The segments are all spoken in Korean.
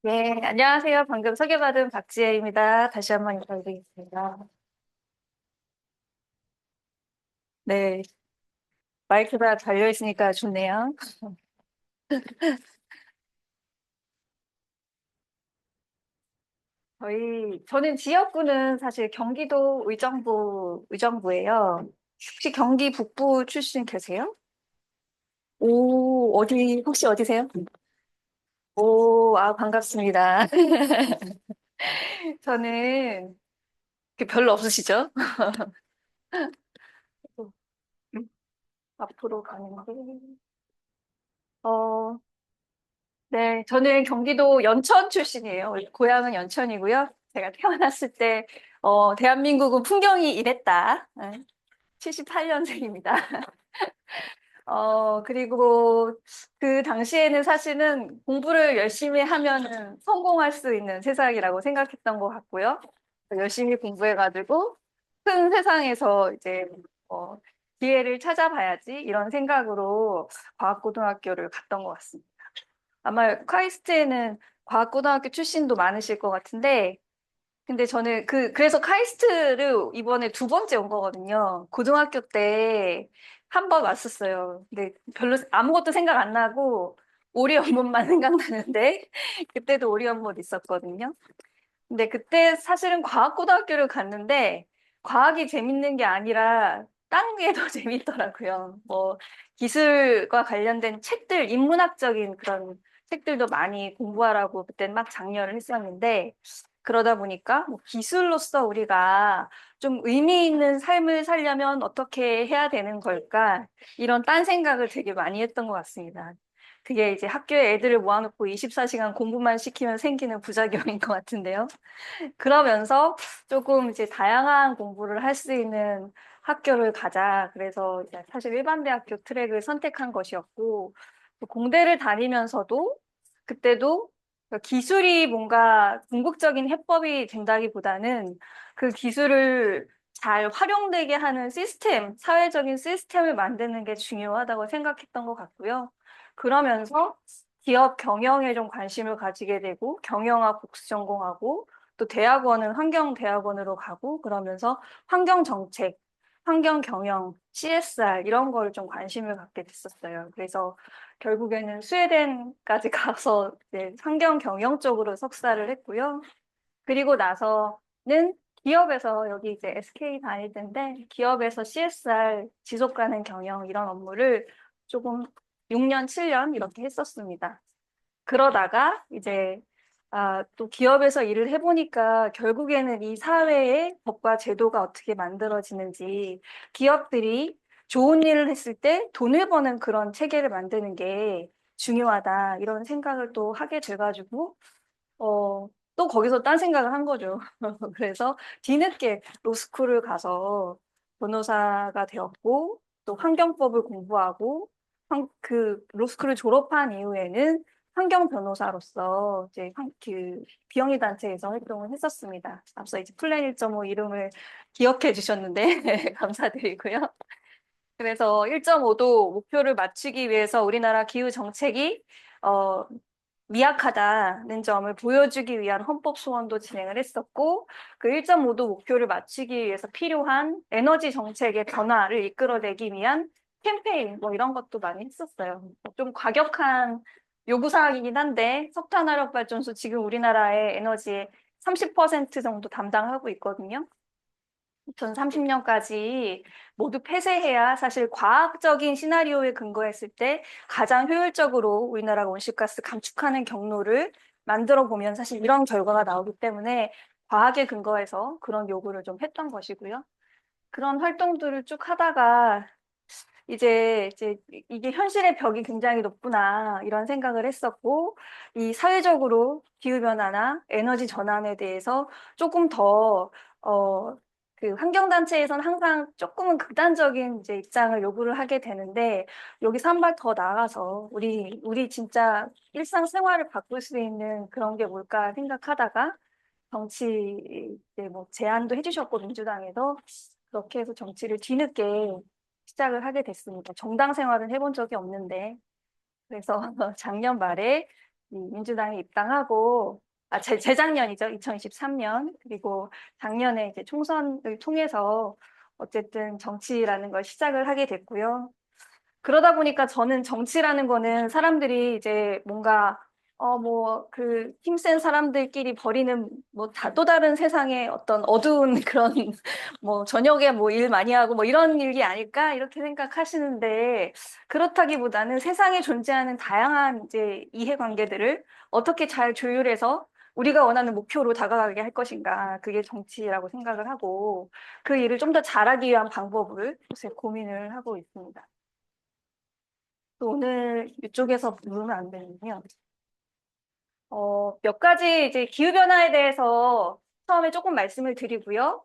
네, 안녕하세요. 방금 소개받은 박지혜입니다. 다시 한번 인사드리겠습니다. 네, 마이크가 달려있으니까 좋네요. 저는 지역구는 사실 경기도 의정부예요. 혹시 경기 북부 출신 계세요? 오, 혹시 어디세요? 오, 반갑습니다. 저는 별로 없으시죠? 음, 앞으로 가는 게. 어, 네, 저는 경기도 연천 출신이에요. 고향은 연천이고요. 제가 태어났을 때, 대한민국은 풍경이 이랬다. 78년생입니다. 그리고 그 당시에는 사실은 공부를 열심히 하면은 성공할 수 있는 세상이라고 생각했던 것 같고요. 열심히 공부해가지고 큰 세상에서 이제, 어, 기회를 찾아봐야지 이런 생각으로 과학고등학교를 갔던 것 같습니다. 아마 카이스트에는 과학고등학교 출신도 많으실 것 같은데, 근데 저는 그래서 카이스트를 이번에 두 번째 온 거거든요. 고등학교 때 한 번 왔었어요. 근데 별로 아무것도 생각 안 나고, 오리 연못만 생각나는데, 그때도 오리 연못 있었거든요. 근데 그때 사실은 과학고등학교를 갔는데, 과학이 재밌는 게 아니라, 딴 게 더 재밌더라고요. 뭐, 기술과 관련된 책들, 인문학적인 그런 책들도 많이 공부하라고 그때 막 장려를 했었는데, 그러다 보니까 뭐 기술로서 우리가 좀 의미 있는 삶을 살려면 어떻게 해야 되는 걸까? 이런 딴 생각을 되게 많이 했던 것 같습니다. 그게 이제 학교에 애들을 모아놓고 24시간 공부만 시키면 생기는 부작용인 것 같은데요. 그러면서 조금 이제 다양한 공부를 할 수 있는 학교를 가자. 그래서 이제 사실 일반 대학교 트랙을 선택한 것이었고, 또 공대를 다니면서도 그때도 기술이 뭔가 궁극적인 해법이 된다기보다는 그 기술을 잘 활용되게 하는 시스템, 사회적인 시스템을 만드는 게 중요하다고 생각했던 것 같고요. 그러면서 기업 경영에 좀 관심을 가지게 되고, 경영학 복수 전공하고, 또 대학원은 환경대학원으로 가고 그러면서 환경정책, 환경경영, CSR 이런 걸 좀 관심을 갖게 됐었어요. 그래서 결국에는 스웨덴까지 가서 이제 환경경영 쪽으로 석사를 했고요. 그리고 나서는 기업에서 여기 이제 SK 다닐 텐데 기업에서 CSR 지속 가능 경영 이런 업무를 조금 6년, 7년 이렇게 했었습니다. 그러다가 이제 또 기업에서 일을 해보니까 결국에는 이 사회의 법과 제도가 어떻게 만들어지는지 기업들이 좋은 일을 했을 때 돈을 버는 그런 체계를 만드는 게 중요하다 이런 생각을 또 하게 돼가지고 또 거기서 딴 생각을 한 거죠. 그래서 뒤늦게 로스쿨을 가서 변호사가 되었고, 또 환경법을 공부하고, 로스쿨을 졸업한 이후에는 환경 변호사로서 이제 비영리 단체에서 활동을 했었습니다. 앞서 이제 플랜 1.5 이름을 기억해 주셨는데 감사드리고요. 그래서 1.5도 목표를 맞추기 위해서 우리나라 기후 정책이 어, 미약하다는 점을 보여주기 위한 헌법 소원도 진행을 했었고, 그 1.5도 목표를 맞추기 위해서 필요한 에너지 정책의 변화를 이끌어내기 위한 캠페인, 뭐 이런 것도 많이 했었어요. 좀 과격한 요구사항이긴 한데, 석탄화력발전소 지금 우리나라의 에너지의 30% 정도 담당하고 있거든요. 2030년까지 모두 폐쇄해야 사실 과학적인 시나리오에 근거했을 때 가장 효율적으로 우리나라가 온실가스 감축하는 경로를 만들어 보면 사실 이런 결과가 나오기 때문에 과학에 근거해서 그런 요구를 좀 했던 것이고요. 그런 활동들을 쭉 하다가 이제 이게 현실의 벽이 굉장히 높구나 이런 생각을 했었고 이 사회적으로 기후변화나 에너지 전환에 대해서 조금 더 그 환경단체에서는 항상 조금은 극단적인 이제 입장을 요구를 하게 되는데 여기서 한 발 더 나아가서 우리 진짜 일상생활을 바꿀 수 있는 그런 게 뭘까 생각하다가 정치 이제 뭐 제안도 해주셨고 민주당에서 그렇게 해서 정치를 뒤늦게 시작을 하게 됐습니다. 정당 생활은 해본 적이 없는데 그래서 작년 말에 이 민주당에 입당하고, 재작년이죠. 2023년. 그리고 작년에 이제 총선을 통해서 어쨌든 정치라는 걸 시작을 하게 됐고요. 그러다 보니까 저는 정치라는 거는 사람들이 이제 뭔가 뭐 그 힘센 사람들끼리 벌이는 뭐 또 다른 세상의 어떤 어두운 그런 뭐 저녁에 뭐 일 많이 하고 뭐 이런 일이 아닐까 이렇게 생각하시는데, 그렇다기보다는 세상에 존재하는 다양한 이제 이해관계들을 어떻게 잘 조율해서 우리가 원하는 목표로 다가가게 할 것인가, 그게 정치라고 생각을 하고, 그 일을 좀 더 잘하기 위한 방법을 요새 고민을 하고 있습니다. 또 오늘 이쪽에서 부르면 안 되는데요. 몇 가지 이제 기후변화에 대해서 처음에 조금 말씀을 드리고요.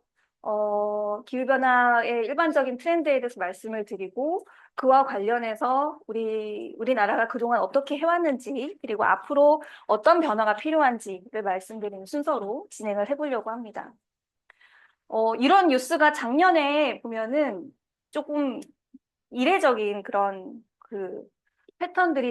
기후변화의 일반적인 트렌드에 대해서 말씀을 드리고, 그와 관련해서 우리나라가 그동안 어떻게 해왔는지, 그리고 앞으로 어떤 변화가 필요한지를 말씀드리는 순서로 진행을 해보려고 합니다. 이런 뉴스가 작년에 보면은 조금 이례적인 그런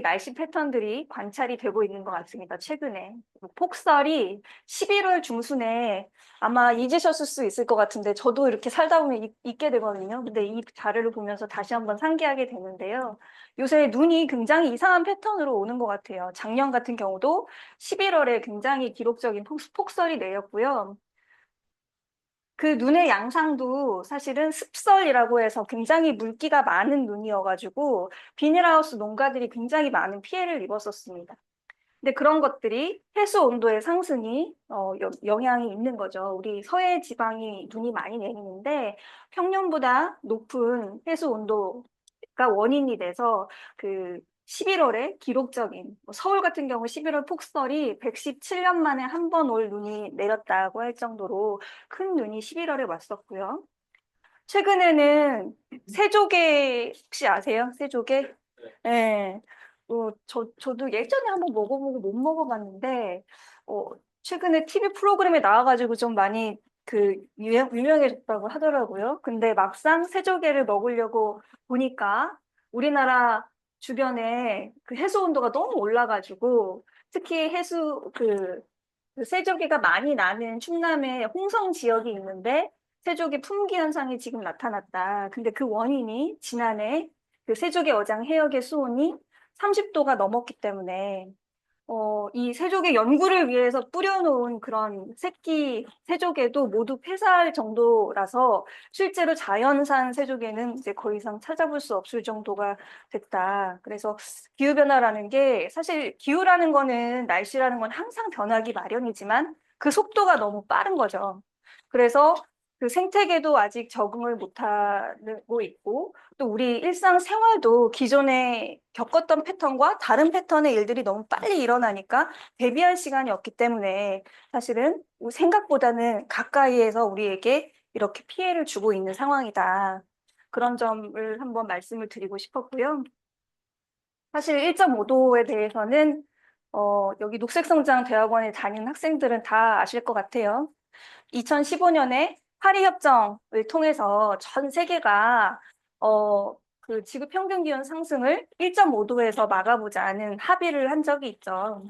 날씨 패턴들이 관찰이 되고 있는 것 같습니다. 최근에. 폭설이 11월 중순에 아마 잊으셨을 수 있을 것 같은데, 저도 이렇게 살다 보면 잊게 되거든요. 근데 이 자료를 보면서 다시 한번 상기하게 되는데요. 요새 눈이 굉장히 이상한 패턴으로 오는 것 같아요. 작년 같은 경우도 11월에 굉장히 기록적인 폭설이 내렸고요. 그 눈의 양상도 사실은 습설이라고 해서 굉장히 물기가 많은 눈이어가지고 비닐하우스 농가들이 굉장히 많은 피해를 입었었습니다. 근데 그런 것들이 해수 온도의 상승이 영향이 있는 거죠. 우리 서해 지방이 눈이 많이 내리는데 평년보다 높은 해수 온도가 원인이 돼서 그 11월에 기록적인, 서울 같은 경우 11월 폭설이 117년 만에 한 번 올 눈이 내렸다고 할 정도로 큰 눈이 11월에 왔었고요. 최근에는 세조개 혹시 아세요? 세조개? 네. 저도 예전에 한번 먹어보고 못 먹어봤는데, 어, 최근에 TV 프로그램에 나와가지고 좀 많이 유명해졌다고 하더라고요. 근데 막상 세조개를 먹으려고 보니까 우리나라 주변에 그 해수 온도가 너무 올라가지고, 특히 그 세조개가 많이 나는 충남의 홍성 지역이 있는데 세조개 품귀 현상이 지금 나타났다. 근데 그 원인이 지난해 그 세조개 어장 해역의 수온이 30도가 넘었기 때문에 이 세조개 연구를 위해서 뿌려놓은 그런 새끼 세조개도 모두 폐사할 정도라서 실제로 자연산 세조개는 이제 더 이상 찾아볼 수 없을 정도가 됐다. 그래서 기후변화라는 게, 사실 기후라는 거는, 날씨라는 건 항상 변하기 마련이지만 그 속도가 너무 빠른 거죠. 그래서 그 생태계도 아직 적응을 못하고 있고, 또 우리 일상생활도 기존에 겪었던 패턴과 다른 패턴의 일들이 너무 빨리 일어나니까 대비할 시간이 없기 때문에 사실은 생각보다는 가까이에서 우리에게 이렇게 피해를 주고 있는 상황이다. 그런 점을 한번 말씀을 드리고 싶었고요. 사실 1.5도에 대해서는 여기 녹색성장 대학원에 다니는 학생들은 다 아실 것 같아요. 2015년에 파리 협정을 통해서 전 세계가 그 지구 평균 기온 상승을 1.5도에서 막아보자는 합의를 한 적이 있죠.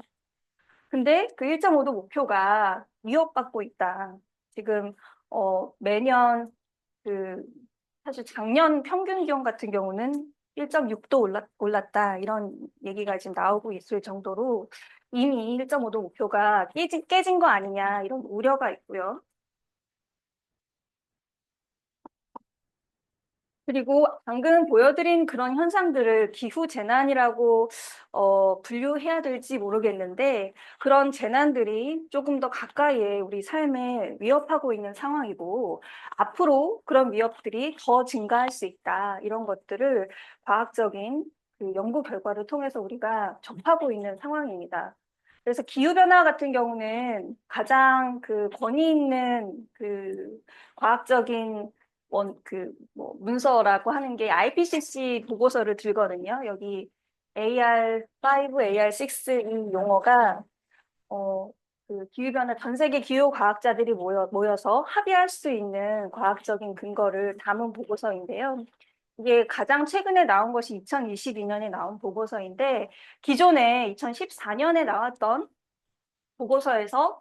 근데 그 1.5도 목표가 위협받고 있다. 지금 매년 그 사실 작년 평균 기온 같은 경우는 1.6도 올랐다, 이런 얘기가 지금 나오고 있을 정도로 이미 1.5도 목표가 깨진 거 아니냐, 이런 우려가 있고요. 그리고 방금 보여드린 그런 현상들을 기후 재난이라고 분류해야 될지 모르겠는데, 그런 재난들이 조금 더 가까이에 우리 삶에 위협하고 있는 상황이고, 앞으로 그런 위협들이 더 증가할 수 있다. 이런 것들을 과학적인 그 연구 결과를 통해서 우리가 접하고 있는 상황입니다. 그래서 기후변화 같은 경우는 가장 그 권위 있는 그 과학적인 뭐 문서라고 하는 게 IPCC 보고서를 들거든요. 여기 AR5, AR6 이 용어가 그 기후변화, 전 세계 기후 과학자들이 모여서 합의할 수 있는 과학적인 근거를 담은 보고서인데요. 이게 가장 최근에 나온 것이 2022년에 나온 보고서인데 기존에 2014년에 나왔던 보고서에서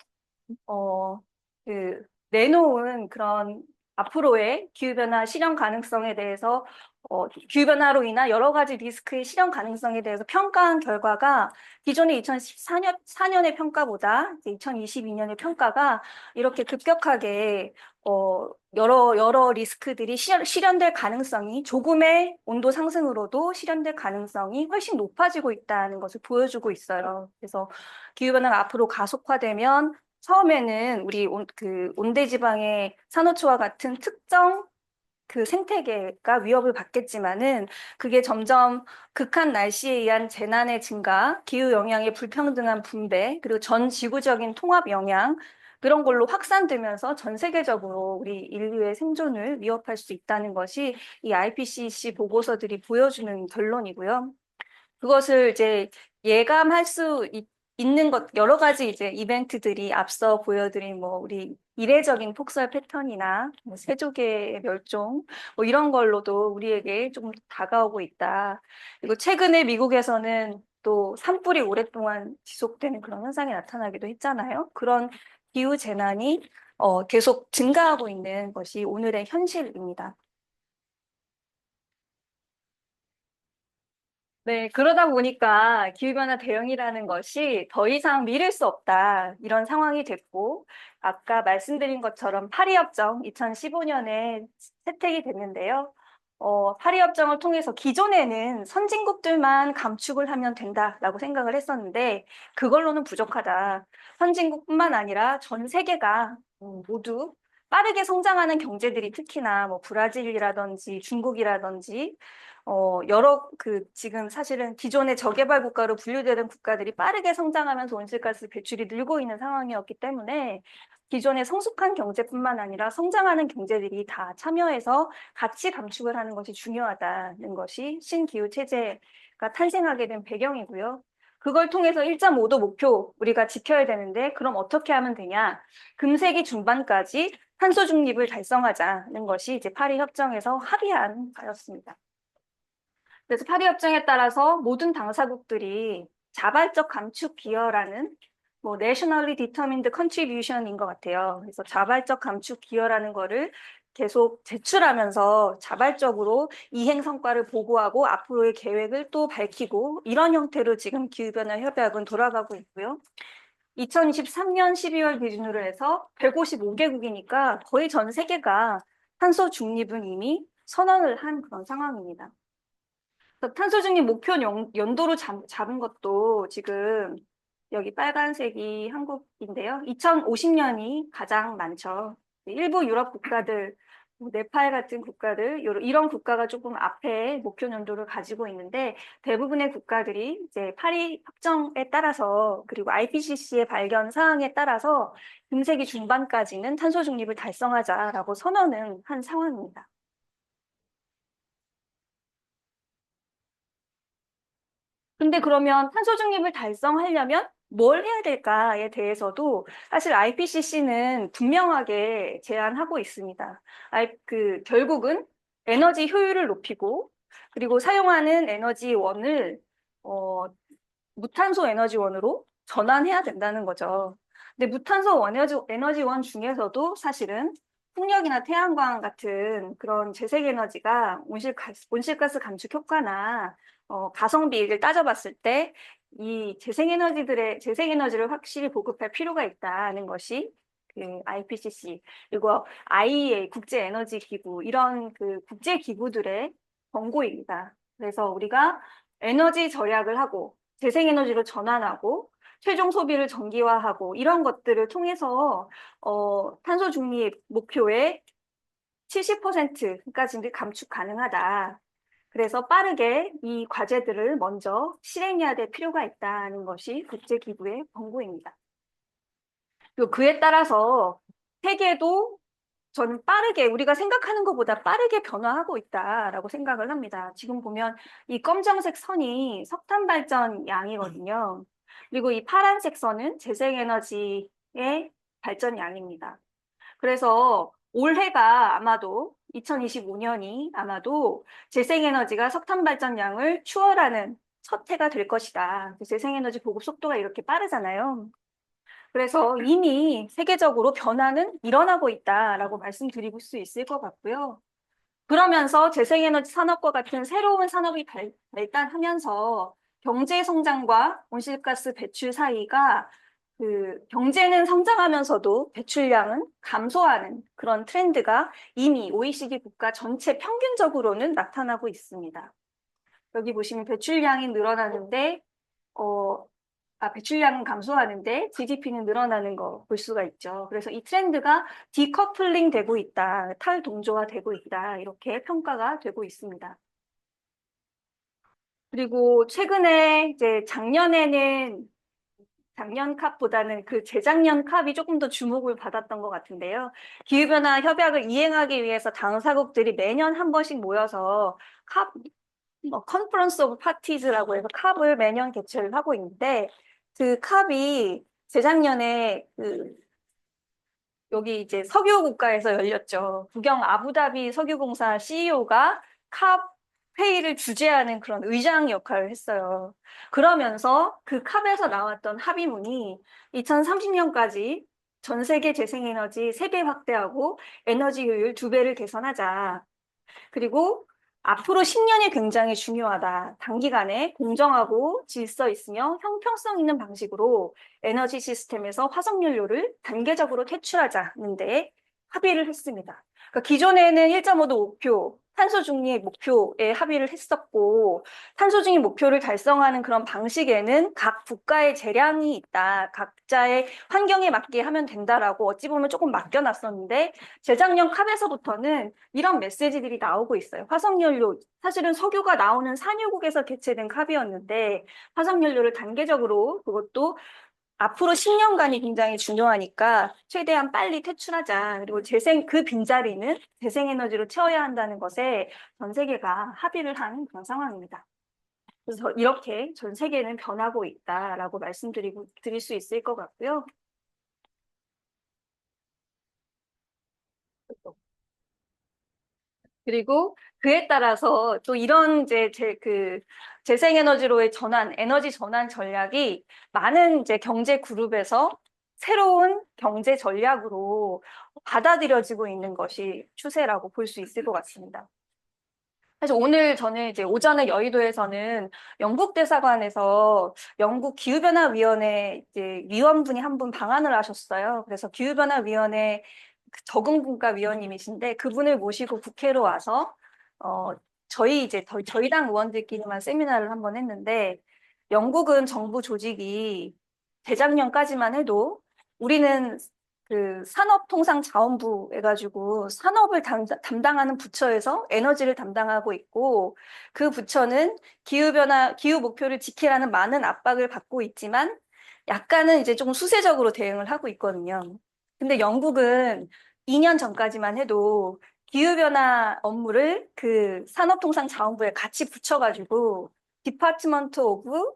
어, 내놓은 그런 앞으로의 기후변화 실현 가능성에 대해서 기후변화로 인한 여러 가지 리스크의 실현 가능성에 대해서 평가한 결과가 기존의 2014년의 평가보다 2022년의 평가가 이렇게 급격하게 여러 리스크들이 실현될 가능성이 조금의 온도 상승으로도 실현될 가능성이 훨씬 높아지고 있다는 것을 보여주고 있어요. 그래서 기후변화가 앞으로 가속화되면 처음에는 우리 온대지방의 산호초와 같은 특정 그 생태계가 위협을 받겠지만은 그게 점점 극한 날씨에 의한 재난의 증가, 기후 영향의 불평등한 분배, 그리고 전 지구적인 통합 영향 그런 걸로 확산되면서 전 세계적으로 우리 인류의 생존을 위협할 수 있다는 것이 이 IPCC 보고서들이 보여주는 결론이고요. 그것을 이제 예감할 수 있는 것, 여러 가지 이제 이벤트들이 앞서 보여드린 뭐 우리 이례적인 폭설 패턴이나 뭐 세조개의 멸종 뭐 이런 걸로도 우리에게 조금 다가오고 있다. 그리고 최근에 미국에서는 또 산불이 오랫동안 지속되는 그런 현상이 나타나기도 했잖아요. 그런 기후 재난이 계속 증가하고 있는 것이 오늘의 현실입니다. 네, 그러다 보니까 기후변화 대응이라는 것이 더 이상 미룰 수 없다. 이런 상황이 됐고, 아까 말씀드린 것처럼 파리협정 2015년에 채택이 됐는데요. 파리협정을 통해서 기존에는 선진국들만 감축을 하면 된다라고 생각을 했었는데, 그걸로는 부족하다. 선진국뿐만 아니라 전 세계가 모두 빠르게 성장하는 경제들이 특히나 뭐 브라질이라든지 중국이라든지 지금 사실은 기존의 저개발 국가로 분류되는 국가들이 빠르게 성장하면서 온실가스 배출이 늘고 있는 상황이었기 때문에 기존의 성숙한 경제뿐만 아니라 성장하는 경제들이 다 참여해서 같이 감축을 하는 것이 중요하다는 것이 신기후 체제가 탄생하게 된 배경이고요. 그걸 통해서 1.5도 목표 우리가 지켜야 되는데 그럼 어떻게 하면 되냐? 금세기 중반까지 탄소 중립을 달성하자는 것이 이제 파리 협정에서 합의한 바였습니다. 그래서 파리협정에 따라서 모든 당사국들이 자발적 감축 기여라는 뭐 nationally determined contribution인 것 같아요. 그래서 자발적 감축 기여라는 거를 계속 제출하면서 자발적으로 이행 성과를 보고하고 앞으로의 계획을 또 밝히고 이런 형태로 지금 기후변화 협약은 돌아가고 있고요. 2023년 12월 기준으로 해서 155개국이니까 거의 전 세계가 탄소 중립은 이미 선언을 한 그런 상황입니다. 탄소 중립 목표 연도로 잡은 것도 지금 여기 빨간색이 한국인데요. 2050년이 가장 많죠. 일부 유럽 국가들, 뭐 네팔 같은 국가들, 이런 국가가 조금 앞에 목표 연도를 가지고 있는데 대부분의 국가들이 이제 파리 협정에 따라서 그리고 IPCC의 발견 사항에 따라서 금세기 중반까지는 탄소 중립을 달성하자라고 선언은 한 상황입니다. 근데 그러면 탄소 중립을 달성하려면 뭘 해야 될까에 대해서도 사실 IPCC는 분명하게 제안하고 있습니다. 결국은 에너지 효율을 높이고 그리고 사용하는 에너지원을 어, 무탄소 에너지원으로 전환해야 된다는 거죠. 근데 무탄소 에너지원 중에서도 사실은 풍력이나 태양광 같은 그런 재생에너지가 온실가스 감축 효과나 가성비를 따져봤을 때 이 재생에너지를 확실히 보급할 필요가 있다는 것이 그 IPCC 그리고 IEA 국제에너지기구 이런 그 국제기구들의 권고입니다. 그래서 우리가 에너지 절약을 하고 재생에너지로 전환하고 최종 소비를 정기화하고 이런 것들을 통해서 탄소 중립 목표의 70%까지 감축 가능하다. 그래서 빠르게 이 과제들을 먼저 실행해야 될 필요가 있다는 것이 국제기구의 권고입니다. 그리고 그에 따라서 세계도 저는 빠르게 우리가 생각하는 것보다 빠르게 변화하고 있다라고 생각을 합니다. 지금 보면 이 검정색 선이 석탄 발전 양이거든요. 그리고 이 파란색 선은 재생에너지의 발전 양입니다. 그래서 올해가 아마도 2025년이 아마도 재생에너지가 석탄 발전량을 추월하는 첫 해가 될 것이다. 재생에너지 보급 속도가 이렇게 빠르잖아요. 그래서 이미 세계적으로 변화는 일어나고 있다라고 말씀드릴 수 있을 것 같고요. 그러면서 재생에너지 산업과 같은 새로운 산업이 발달하면서 경제 성장과 온실가스 배출 사이가 경제는 성장하면서도 배출량은 감소하는 그런 트렌드가 이미 OECD 국가 전체 평균적으로는 나타나고 있습니다. 여기 보시면 배출량이 늘어나는데, 배출량은 감소하는데 GDP는 늘어나는 거 볼 수가 있죠. 그래서 이 트렌드가 디커플링 되고 있다, 탈동조화 되고 있다, 이렇게 평가가 되고 있습니다. 그리고 최근에 이제 작년 캅보다는 그 재작년 캅이 조금 더 주목을 받았던 것 같은데요. 기후변화 협약을 이행하기 위해서 당사국들이 매년 한 번씩 모여서 컨퍼런스 오브 파티즈라고 해서 캅을 매년 개최를 하고 있는데, 그 캅이 재작년에 여기 이제 석유 국가에서 열렸죠. 국영 아부다비 석유공사 CEO가 캅 회의를 주재하는 그런 의장 역할을 했어요. 그러면서 그 캅에서 나왔던 합의문이 2030년까지 전 세계 재생에너지 3배 확대하고 에너지 효율 2배를 개선하자. 그리고 앞으로 10년이 굉장히 중요하다. 단기간에 공정하고 질서 있으며 형평성 있는 방식으로 에너지 시스템에서 화석연료를 단계적으로 퇴출하자는데 합의를 했습니다. 그러니까 기존에는 1.5도 목표, 탄소 중립 목표에 합의를 했었고, 탄소 중립 목표를 달성하는 그런 방식에는 각 국가의 재량이 있다. 각자의 환경에 맞게 하면 된다라고 어찌 보면 조금 맡겨놨었는데, 재작년 캅에서부터는 이런 메시지들이 나오고 있어요. 화석연료, 사실은 석유가 나오는 산유국에서 개최된 캅이었는데, 화석연료를 단계적으로, 그것도 앞으로 10년간이 굉장히 중요하니까 최대한 빨리 퇴출하자. 그리고 그 빈자리는 재생에너지로 채워야 한다는 것에 전 세계가 합의를 한 그런 상황입니다. 그래서 이렇게 전 세계는 변하고 있다라고 드릴 수 있을 것 같고요. 그리고 그에 따라서 또 이런 이제 재생에너지로의 에너지 전환 전략이 많은 이제 경제 그룹에서 새로운 경제 전략으로 받아들여지고 있는 것이 추세라고 볼 수 있을 것 같습니다. 그래서 오늘 저는 이제 오전에 여의도에서는 영국 대사관에서 영국 기후변화위원회 이제 위원분이 한 분 방한을 하셨어요. 그래서 기후변화위원회 적응분과 위원님이신데 그분을 모시고 국회로 와서 저희 당 의원들끼리만 세미나를 한 번 했는데, 영국은 정부 조직이 재작년까지만 해도 우리는 산업통상자원부 해가지고 산업을 담당하는 부처에서 에너지를 담당하고 있고, 그 부처는 기후 목표를 지키라는 많은 압박을 받고 있지만 약간은 이제 조금 수세적으로 대응을 하고 있거든요. 근데 영국은 2년 전까지만 해도 기후변화 업무를 그 산업통상자원부에 같이 붙여가지고 디파트먼트 오브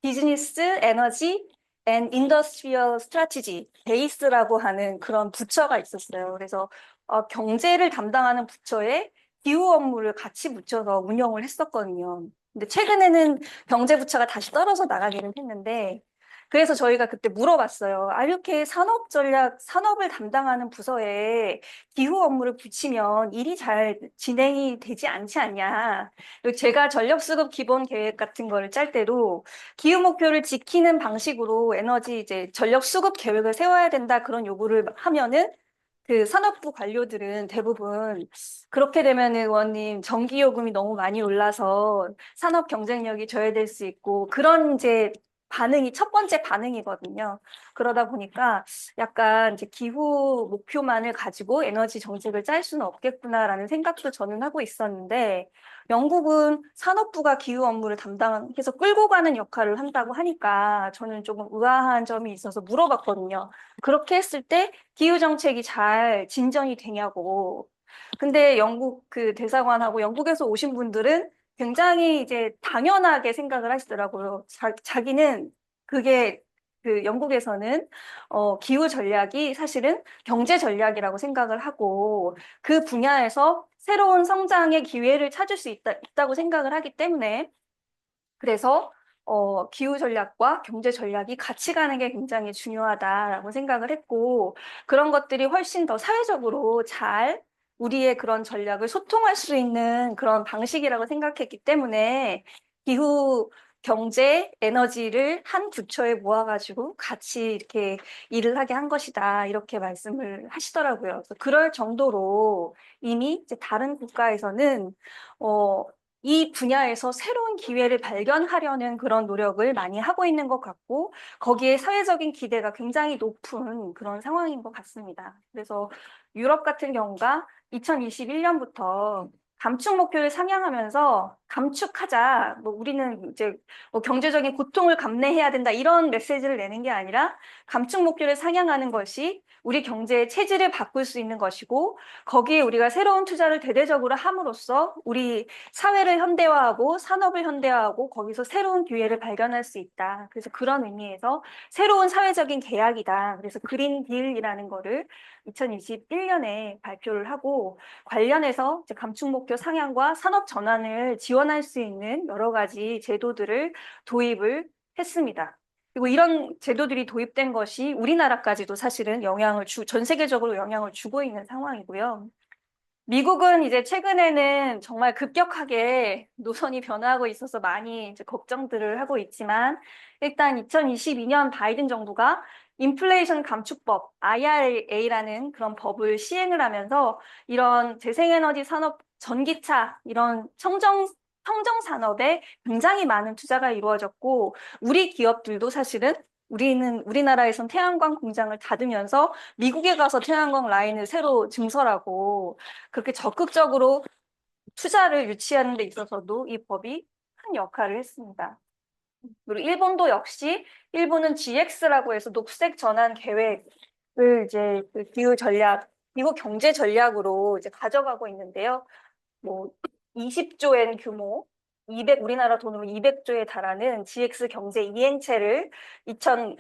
비즈니스 에너지 앤 인더스트리얼 스트래티지 베이스라고 하는 그런 부처가 있었어요. 그래서 경제를 담당하는 부처에 기후 업무를 같이 붙여서 운영을 했었거든요. 근데 최근에는 경제부처가 다시 떨어져 나가기는 했는데, 그래서 저희가 그때 물어봤어요. 이렇게 산업을 담당하는 부서에 기후 업무를 붙이면 일이 잘 진행이 되지 않지 않냐. 그리고 제가 전력수급 기본 계획 같은 거를 짤 때도 기후 목표를 지키는 방식으로 에너지 이제 전력 수급 계획을 세워야 된다, 그런 요구를 하면은 그 산업부 관료들은 대부분 그렇게 되면 의원님 전기 요금이 너무 많이 올라서 산업 경쟁력이 저해될 수 있고, 그런 이제 첫 번째 반응이거든요. 그러다 보니까 약간 이제 기후 목표만을 가지고 에너지 정책을 짤 수는 없겠구나라는 생각도 저는 하고 있었는데, 영국은 산업부가 기후 업무를 담당해서 끌고 가는 역할을 한다고 하니까 저는 조금 의아한 점이 있어서 물어봤거든요. 그렇게 했을 때 기후 정책이 잘 진전이 되냐고. 근데 영국 그 대사관하고 영국에서 오신 분들은 굉장히 이제 당연하게 생각을 하시더라고요. 자기는 그게 그 영국에서는 기후 전략이 사실은 경제 전략이라고 생각을 하고 그 분야에서 새로운 성장의 기회를 찾을 수 있다고 생각을 하기 때문에 그래서 기후 전략과 경제 전략이 같이 가는 게 굉장히 중요하다라고 생각을 했고 그런 것들이 훨씬 더 사회적으로 잘 우리의 그런 전략을 소통할 수 있는 그런 방식이라고 생각했기 때문에 기후 경제, 에너지를 한 부처에 모아가지고 같이 이렇게 일을 하게 한 것이다. 이렇게 말씀을 하시더라고요. 그래서 그럴 정도로 이미 이제 다른 국가에서는 이 분야에서 새로운 기회를 발견하려는 그런 노력을 많이 하고 있는 것 같고, 거기에 사회적인 기대가 굉장히 높은 그런 상황인 것 같습니다. 그래서 유럽 같은 경우가 2021년부터 감축 목표를 상향하면서 감축하자, 뭐 우리는 이제 뭐 경제적인 고통을 감내해야 된다 이런 메시지를 내는 게 아니라 감축 목표를 상향하는 것이 우리 경제의 체질을 바꿀 수 있는 것이고 거기에 우리가 새로운 투자를 대대적으로 함으로써 우리 사회를 현대화하고 산업을 현대화하고 거기서 새로운 기회를 발견할 수 있다. 그래서 그런 의미에서 새로운 사회적인 계약이다. 그래서 그린 딜이라는 거를 2021년에 발표를 하고 관련해서 이제 감축 목표 상향과 산업 전환을 지원할 수 있는 여러 가지 제도들을 도입을 했습니다. 그리고 이런 제도들이 도입된 것이 우리나라까지도 사실은 전 세계적으로 영향을 주고 있는 상황이고요. 미국은 이제 최근에는 정말 급격하게 노선이 변화하고 있어서 많이 이제 걱정들을 하고 있지만 일단 2022년 바이든 정부가 인플레이션 감축법 IRA라는 그런 법을 시행을 하면서 이런 재생에너지 산업, 전기차 이런 청정 산업에 굉장히 많은 투자가 이루어졌고 우리 기업들도 사실은 우리나라에선 태양광 공장을 닫으면서 미국에 가서 태양광 라인을 새로 증설하고 그렇게 적극적으로 투자를 유치하는 데 있어서도 이 법이 큰 역할을 했습니다. 그리고 일본도 역시 일본은 GX라고 해서 녹색 전환 계획을 이제 그 기후 경제 전략으로 이제 가져가고 있는데요. 뭐 20조엔 규모, 우리나라 돈으로 200조에 달하는 GX 경제 이행체를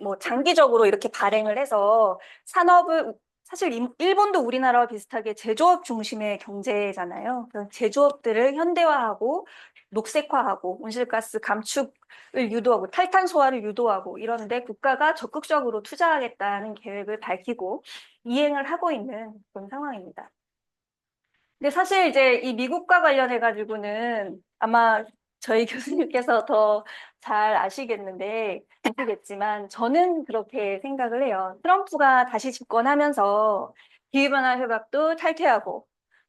뭐 장기적으로 이렇게 발행을 해서 산업을 사실 일본도 우리나라와 비슷하게 제조업 중심의 경제잖아요. 그래서 제조업들을 현대화하고 녹색화하고 온실가스 감축을 유도하고 탈탄소화를 유도하고 이런데 국가가 적극적으로 투자하겠다는 계획을 밝히고 이행을 하고 있는 그런 상황입니다. 근데 사실 이제 이 미국과 관련해 가지고는 아마 저희 교수님께서 더 잘 아시겠지만 저는 그렇게 생각을 해요. 트럼프가 다시 집권하면서 기후변화 협약도 탈퇴하고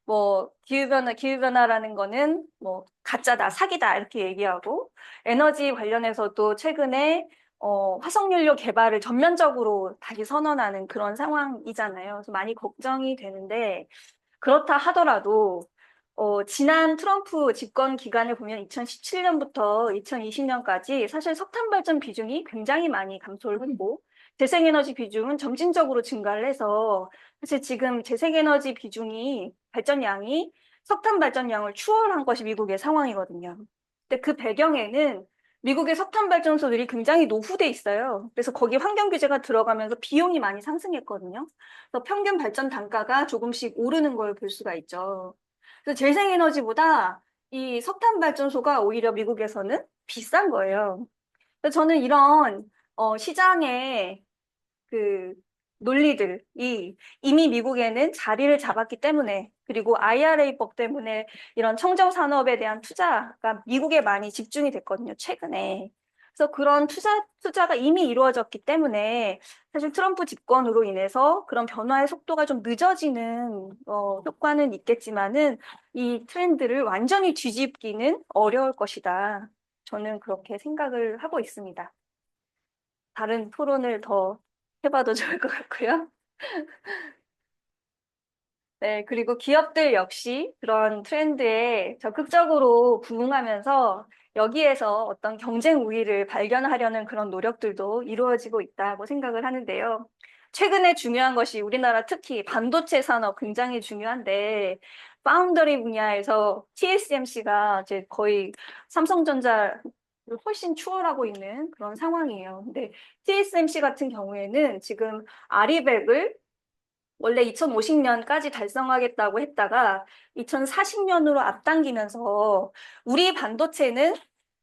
뭐 기후변화라는 거는 뭐 가짜다, 사기다 이렇게 얘기하고 에너지 관련해서도 최근에 화석연료 개발을 전면적으로 다시 선언하는 그런 상황이잖아요. 그래서 많이 걱정이 되는데 그렇다 하더라도 지난 트럼프 집권 기간을 보면 2017년부터 2020년까지 사실 석탄 발전 비중이 굉장히 많이 감소를 했고 재생에너지 비중은 점진적으로 증가를 해서 사실 지금 재생에너지 발전량이 석탄 발전량을 추월한 것이 미국의 상황이거든요. 근데 그 배경에는 미국의 석탄 발전소들이 굉장히 노후돼 있어요. 그래서 거기 환경 규제가 들어가면서 비용이 많이 상승했거든요. 그래서 평균 발전 단가가 조금씩 오르는 걸 볼 수가 있죠. 그래서 재생에너지보다 이 석탄 발전소가 오히려 미국에서는 비싼 거예요. 그래서 저는 이런 시장의 그 논리들이 이미 미국에는 자리를 잡았기 때문에 그리고 IRA법 때문에 이런 청정 산업에 대한 투자가 미국에 많이 집중이 됐거든요, 최근에. 그래서 그런 투자가 이미 이루어졌기 때문에 사실 트럼프 집권으로 인해서 그런 변화의 속도가 좀 늦어지는 효과는 있겠지만은 이 트렌드를 완전히 뒤집기는 어려울 것이다. 저는 그렇게 생각을 하고 있습니다. 다른 토론을 더 해봐도 좋을 것 같고요. 네, 그리고 기업들 역시 그런 트렌드에 적극적으로 부응하면서 여기에서 어떤 경쟁 우위를 발견하려는 그런 노력들도 이루어지고 있다고 생각을 하는데요. 최근에 중요한 것이 우리나라 특히 반도체 산업 굉장히 중요한데, 파운더리 분야에서 TSMC가 이제 거의 삼성전자 훨씬 추월하고 있는 그런 상황이에요. 근데 TSMC 같은 경우에는 지금 아리백을 원래 2050년까지 달성하겠다고 했다가 2040년으로 앞당기면서 우리 반도체는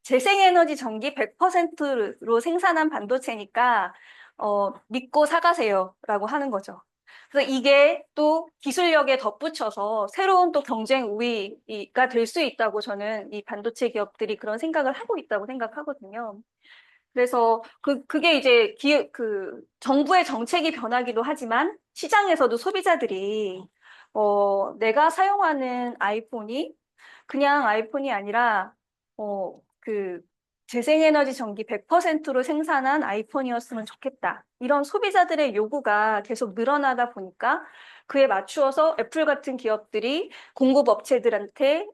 재생에너지 전기 100%로 생산한 반도체니까 믿고 사가세요라고 하는 거죠. 그래서 이게 또 기술력에 덧붙여서 새로운 또 경쟁 우위가 될 수 있다고 저는 이 반도체 기업들이 그런 생각을 하고 있다고 생각하거든요. 그래서 그게 이제 정부의 정책이 변하기도 하지만 시장에서도 소비자들이 내가 사용하는 아이폰이 그냥 아이폰이 아니라 그 재생에너지 전기 100%로 생산한 아이폰이었으면 좋겠다. 이런 소비자들의 요구가 계속 늘어나다 보니까 그에 맞추어서 애플 같은 기업들이 공급 업체들한테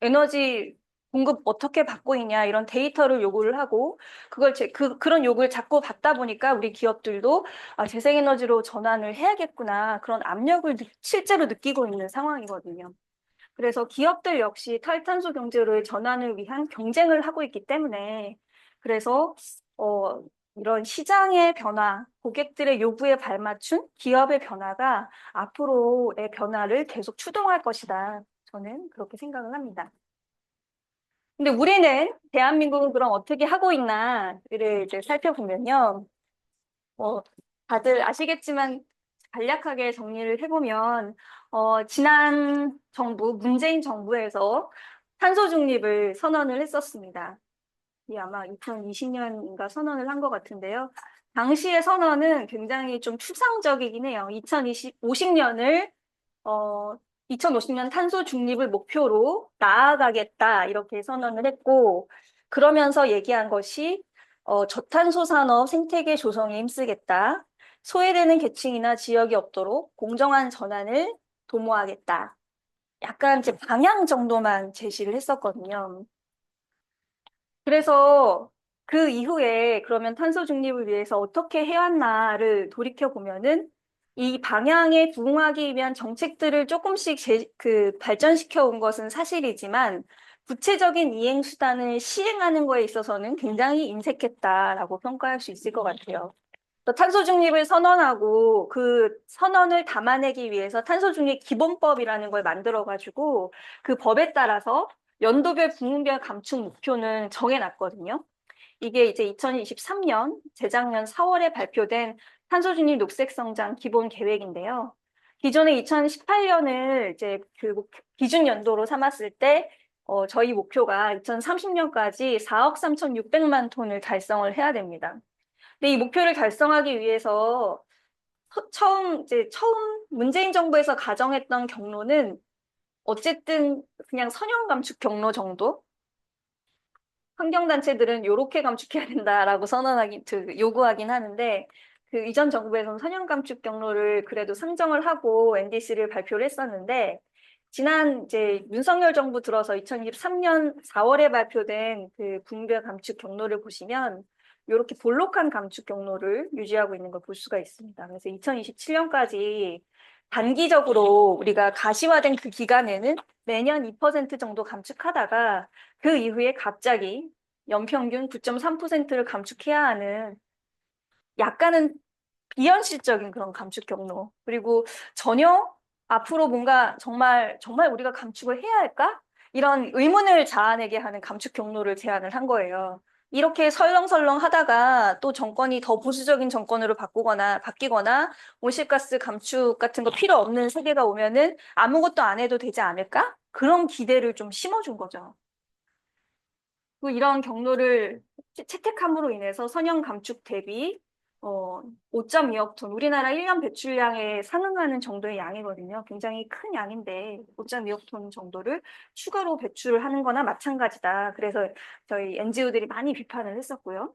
에너지 공급 어떻게 받고 있냐 이런 데이터를 요구를 하고 그런 요구를 자꾸 받다 보니까 우리 기업들도 재생에너지로 전환을 해야겠구나 그런 압력을 실제로 느끼고 있는 상황이거든요. 그래서 기업들 역시 탈탄소 경제로의 전환을 위한 경쟁을 하고 있기 때문에 그래서 어, 이런 시장의 변화, 고객들의 요구에 발맞춘 기업의 변화가 앞으로의 변화를 계속 추동할 것이다. 저는 그렇게 생각을 합니다. 근데 우리는 대한민국은 그럼 어떻게 하고 있나를 이제 살펴보면요. 뭐 다들 아시겠지만 간략하게 정리를 해보면 지난 정부, 문재인 정부에서 탄소 중립을 선언을 했었습니다. 이 아마 2020년인가 선언을 한 것 같은데요. 당시의 선언은 굉장히 좀 추상적이긴 해요. 2050년을 2050년 탄소 중립을 목표로 나아가겠다 이렇게 선언을 했고 그러면서 얘기한 것이 저탄소 산업 생태계 조성에 힘쓰겠다. 소외되는 계층이나 지역이 없도록 공정한 전환을 도모하겠다. 약간 이제 방향 정도만 제시를 했었거든요. 그래서 그 이후에 그러면 탄소 중립을 위해서 어떻게 해왔나를 돌이켜 보면은 이 방향에 부응하기 위한 정책들을 조금씩 발전시켜 온 것은 사실이지만 구체적인 이행 수단을 시행하는 거에 있어서는 굉장히 인색했다라고 평가할 수 있을 것 같아요. 또 탄소 중립을 선언하고 그 선언을 담아내기 위해서 탄소 중립 기본법이라는 걸 만들어 가지고 그 법에 따라서 연도별 부문별 감축 목표는 정해놨거든요. 이게 이제 2023년 재작년 4월에 발표된 탄소 중립 녹색 성장 기본 계획인데요. 기존에 2018년을 이제 기준 연도로 삼았을 때 저희 목표가 2030년까지 4억 3,600만 톤을 달성을 해야 됩니다. 근데 이 목표를 달성하기 위해서 처음 문재인 정부에서 가정했던 경로는 어쨌든 그냥 선형 감축 경로 정도? 환경단체들은 요렇게 감축해야 된다라고 요구하긴 하는데 그 이전 정부에서는 선형 감축 경로를 그래도 상정을 하고 NDC를 발표를 했었는데 지난 이제 윤석열 정부 들어서 2023년 4월에 발표된 그 분별 감축 경로를 보시면 이렇게 볼록한 감축 경로를 유지하고 있는 걸 볼 수가 있습니다. 그래서 2027년까지 단기적으로 우리가 가시화된 그 기간에는 매년 2% 정도 감축하다가 그 이후에 갑자기 연평균 9.3%를 감축해야 하는 약간은 비현실적인 그런 감축 경로. 그리고 전혀 앞으로 뭔가 정말 우리가 감축을 해야 할까? 이런 의문을 자아내게 하는 감축 경로를 제안을 한 거예요. 이렇게 설렁설렁 하다가 또 정권이 더 보수적인 정권으로 바뀌거나 온실가스 감축 같은 거 필요 없는 세계가 오면은 아무것도 안 해도 되지 않을까? 그런 기대를 좀 심어준 거죠. 이런 경로를 채택함으로 인해서 선형 감축 대비 5.2억 톤, 우리나라 1년 배출량에 상응하는 정도의 양이거든요. 굉장히 큰 양인데 5.2억 톤 정도를 추가로 배출을 하는 거나 마찬가지다. 그래서 저희 NGO들이 많이 비판을 했었고요.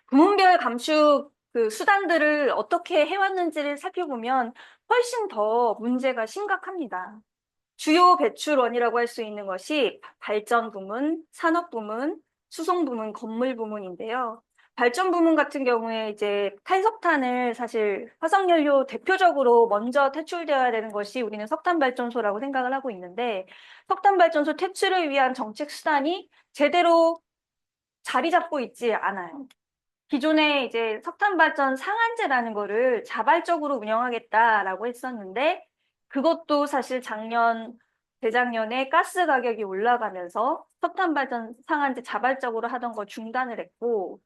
부문별 감축 그 수단들을 어떻게 해왔는지를 살펴보면 훨씬 더 문제가 심각합니다. 주요 배출원이라고 할 수 있는 것이 발전 부문, 산업 부문, 수송 부문, 건물 부문인데요. 발전 부문 같은 경우에 이제 탈석탄을 사실 화석연료 대표적으로 먼저 퇴출되어야 되는 것이 우리는 석탄발전소라고 생각을 하고 있는데 석탄발전소 퇴출을 위한 정책 수단이 제대로 자리 잡고 있지 않아요. 기존에 이제 석탄발전 상한제라는 거를 자발적으로 운영하겠다라고 했었는데 그것도 사실 재작년에 가스 가격이 올라가면서 석탄발전 상한제 자발적으로 하던 거 중단을 했고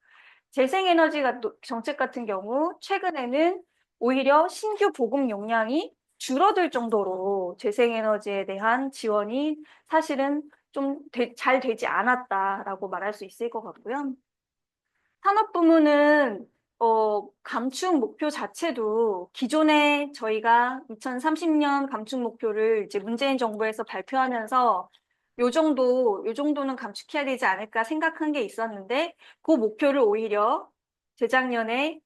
재생에너지 정책 같은 경우 최근에는 오히려 신규 보급 용량이 줄어들 정도로 재생에너지에 대한 지원이 사실은 좀 잘 되지 않았다라고 말할 수 있을 것 같고요. 산업 부문은 감축 목표 자체도 기존에 저희가 2030년 감축 목표를 이제 문재인 정부에서 발표하면서 요 정도는 감축해야 되지 않을까 생각한 게 있었는데 그 목표를 오히려 재작년에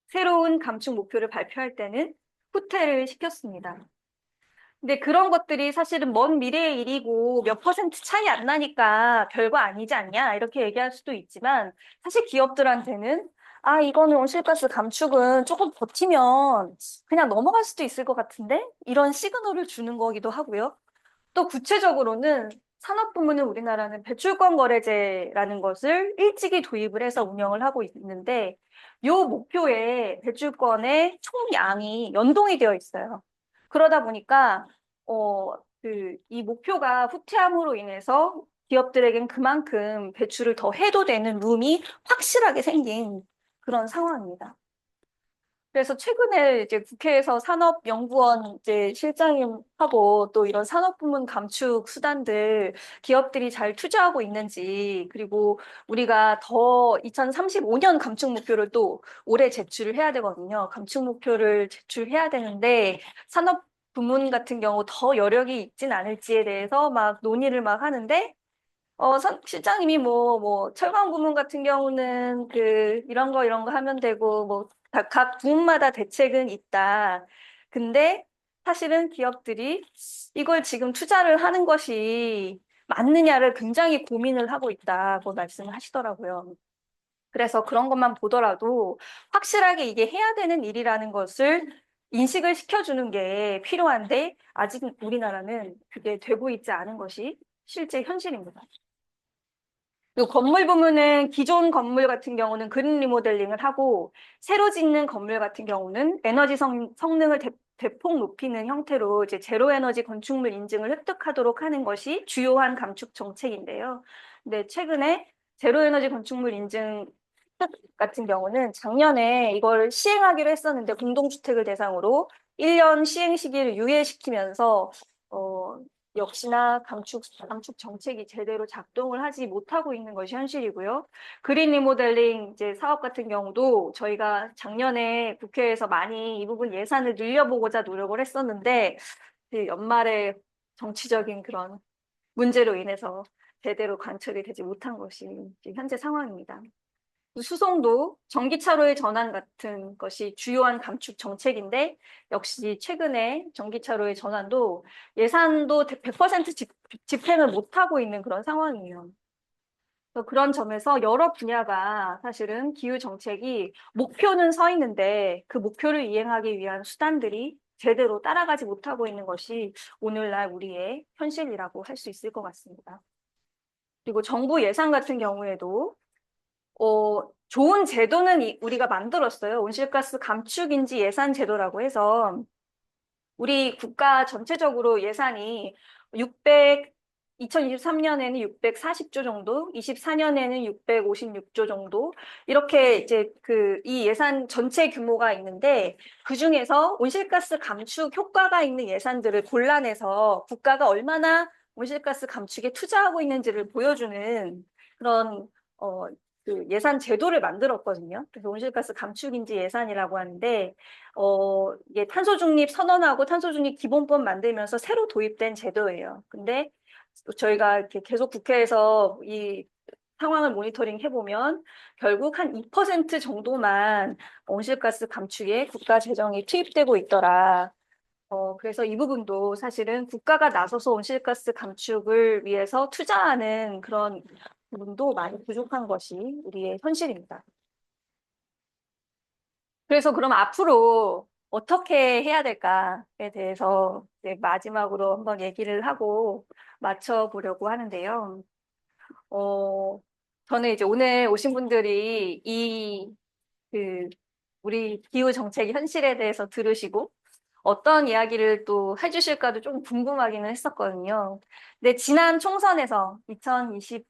새로운 감축 목표를 발표할 때는 후퇴를 시켰습니다. 근데 그런 것들이 사실은 먼 미래의 일이고 몇 퍼센트 차이 안 나니까 별거 아니지 않냐 이렇게 얘기할 수도 있지만 사실 기업들한테는 아 이거는 온실가스 감축은 조금 버티면 그냥 넘어갈 수도 있을 것 같은데 이런 시그널을 주는 거기도 하고요. 또 구체적으로는 산업 부문은 우리나라는 배출권 거래제라는 것을 일찍이 도입을 해서 운영을 하고 있는데 요 목표에 배출권의 총량이 연동이 되어 있어요. 그러다 보니까 이 목표가 후퇴함으로 인해서 기업들에겐 그만큼 배출을 더 해도 되는 룸이 확실하게 생긴 그런 상황입니다. 그래서 최근에 이제 국회에서 산업연구원 이제 실장님하고 또 이런 산업부문 감축 수단들 기업들이 잘 투자하고 있는지 그리고 우리가 더 2035년 감축 목표를 또 올해 제출을 해야 되거든요. 감축 목표를 제출해야 되는데 산업 부문 같은 경우 더 여력이 있진 않을지에 대해서 막 논의를 막 하는데 실장님이 철강 부문 같은 경우는 이런 거 하면 되고, 각 부문마다 대책은 있다. 근데 사실은 기업들이 이걸 지금 투자를 하는 것이 맞느냐를 굉장히 고민을 하고 있다고 말씀을 하시더라고요. 그래서 그런 것만 보더라도 확실하게 이게 해야 되는 일이라는 것을 인식을 시켜주는 게 필요한데, 아직 우리나라는 그게 되고 있지 않은 것이 실제 현실입니다. 그리고 건물 부문은 기존 건물 같은 경우는 그린 리모델링을 하고 새로 짓는 건물 같은 경우는 에너지 성능을 대폭 높이는 형태로 이제 제로 에너지 건축물 인증을 획득하도록 하는 것이 주요한 감축 정책인데요. 근데 최근에 제로 에너지 건축물 인증 획득 같은 경우는 작년에 이걸 시행하기로 했었는데 공동주택을 대상으로 1년 시행 시기를 유예시키면서 역시나 감축 정책이 제대로 작동을 하지 못하고 있는 것이 현실이고요. 그린 리모델링 이제 사업 같은 경우도 저희가 작년에 국회에서 많이 이 부분 예산을 늘려보고자 노력을 했었는데 그 연말에 정치적인 그런 문제로 인해서 제대로 관철이 되지 못한 것이 현재 상황입니다. 수송도 전기차로의 전환 같은 것이 주요한 감축 정책인데 역시 최근에 전기차로의 전환도 예산도 100% 집행을 못하고 있는 그런 상황이에요. 그래서 그런 점에서 여러 분야가 사실은 기후 정책이 목표는 서 있는데 그 목표를 이행하기 위한 수단들이 제대로 따라가지 못하고 있는 것이 오늘날 우리의 현실이라고 할 수 있을 것 같습니다. 그리고 정부 예산 같은 경우에도 좋은 제도는 우리가 만들었어요. 온실가스 감축인지 예산 제도라고 해서 우리 국가 전체적으로 예산이 2023년에는 640조 정도, 24년에는 656조 정도, 이렇게 이제 이 예산 전체 규모가 있는데, 그 중에서 온실가스 감축 효과가 있는 예산들을 골라내서 국가가 얼마나 온실가스 감축에 투자하고 있는지를 보여주는 그런, 예산 제도를 만들었거든요. 그래서 온실가스 감축인지 예산이라고 하는데, 이게 탄소중립 선언하고 탄소중립 기본법 만들면서 새로 도입된 제도예요. 근데 저희가 이렇게 계속 국회에서 이 상황을 모니터링 해보면 결국 한 2% 정도만 온실가스 감축에 국가 재정이 투입되고 있더라. 그래서 이 부분도 사실은 국가가 나서서 온실가스 감축을 위해서 투자하는 그런 부분도 많이 부족한 것이 우리의 현실입니다. 그래서 그럼 앞으로 어떻게 해야 될까에 대해서 이제 마지막으로 한번 얘기를 하고 맞춰보려고 하는데요. 어, 저는 이제 오늘 오신 분들이 그, 우리 기후 정책의 현실에 대해서 들으시고 어떤 이야기를 또 해주실까도 좀 궁금하기는 했었거든요. 근데 지난 총선에서 2024년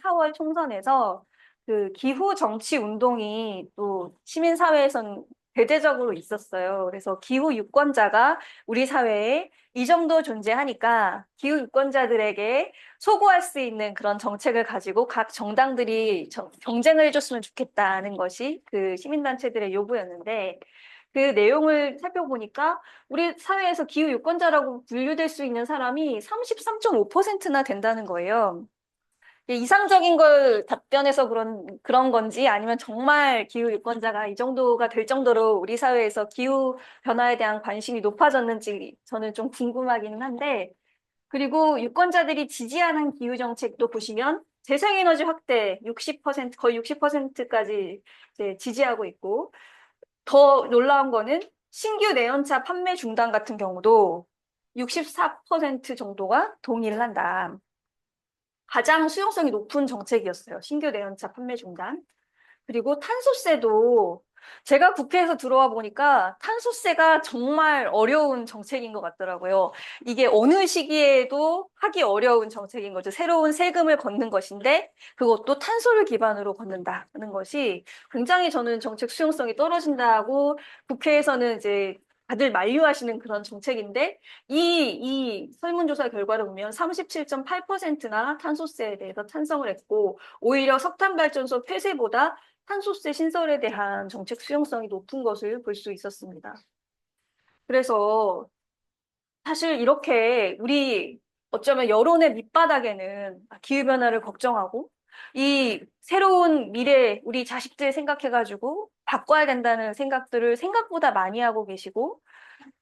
4월 총선에서 그 기후 정치 운동이 또 시민사회에선 대대적으로 있었어요. 그래서 기후 유권자가 우리 사회에 이 정도 존재하니까 기후 유권자들에게 소구할 수 있는 그런 정책을 가지고 각 정당들이 경쟁을 해줬으면 좋겠다는 것이 그 시민단체들의 요구였는데 그 내용을 살펴보니까 우리 사회에서 기후 유권자라고 분류될 수 있는 사람이 33.5%나 된다는 거예요. 이게 이상적인 걸 답변해서 그런 건지 아니면 정말 기후 유권자가 이 정도가 될 정도로 우리 사회에서 기후 변화에 대한 관심이 높아졌는지 저는 좀 궁금하기는 한데 그리고 유권자들이 지지하는 기후 정책도 보시면 재생에너지 확대 60% 거의 60%까지 이제 지지하고 있고 더 놀라운 거는 신규 내연차 판매 중단 같은 경우도 64% 정도가 동의를 한다. 가장 수용성이 높은 정책이었어요. 신규 내연차 판매 중단. 그리고 탄소세도 제가 국회에서 들어와 보니까 탄소세가 정말 어려운 정책인 것 같더라고요. 이게 어느 시기에도 하기 어려운 정책인 거죠. 새로운 세금을 걷는 것인데 그것도 탄소를 기반으로 걷는다는 것이 굉장히 저는 정책 수용성이 떨어진다고 국회에서는 이제 다들 만류하시는 그런 정책인데 이 설문조사 결과를 보면 37.8%나 탄소세에 대해서 찬성을 했고 오히려 석탄발전소 폐쇄보다 탄소세 신설에 대한 정책 수용성이 높은 것을 볼 수 있었습니다. 그래서 사실 이렇게 우리 어쩌면 여론의 밑바닥에는 기후변화를 걱정하고 이 새로운 미래 우리 자식들 생각해가지고 바꿔야 된다는 생각들을 생각보다 많이 하고 계시고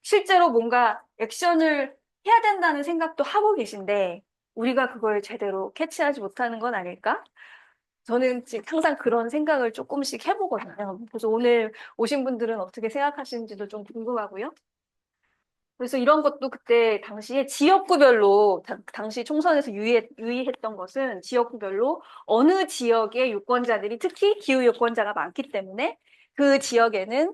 실제로 뭔가 액션을 해야 된다는 생각도 하고 계신데 우리가 그걸 제대로 캐치하지 못하는 건 아닐까? 저는 지금 항상 그런 생각을 조금씩 해보거든요. 그래서 오늘 오신 분들은 어떻게 생각하시는지도 좀 궁금하고요. 그래서 이런 것도 그때 당시에 지역구별로, 당시 총선에서 유의했던 것은 지역구별로 어느 지역의 유권자들이 특히 기후 유권자가 많기 때문에 그 지역에는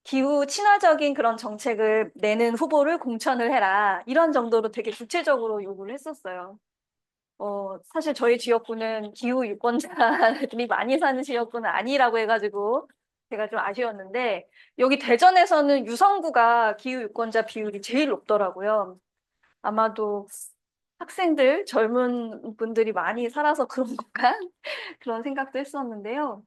기후 친화적인 그런 정책을 내는 후보를 공천을 해라. 이런 정도로 되게 구체적으로 요구를 했었어요. 사실 저희 지역구는 기후 유권자들이 많이 사는 지역구는 아니라고 해가지고 제가 좀 아쉬웠는데 여기 대전에서는 유성구가 기후 유권자 비율이 제일 높더라고요. 아마도 학생들, 젊은 분들이 많이 살아서 그런 건가? 그런 생각도 했었는데요.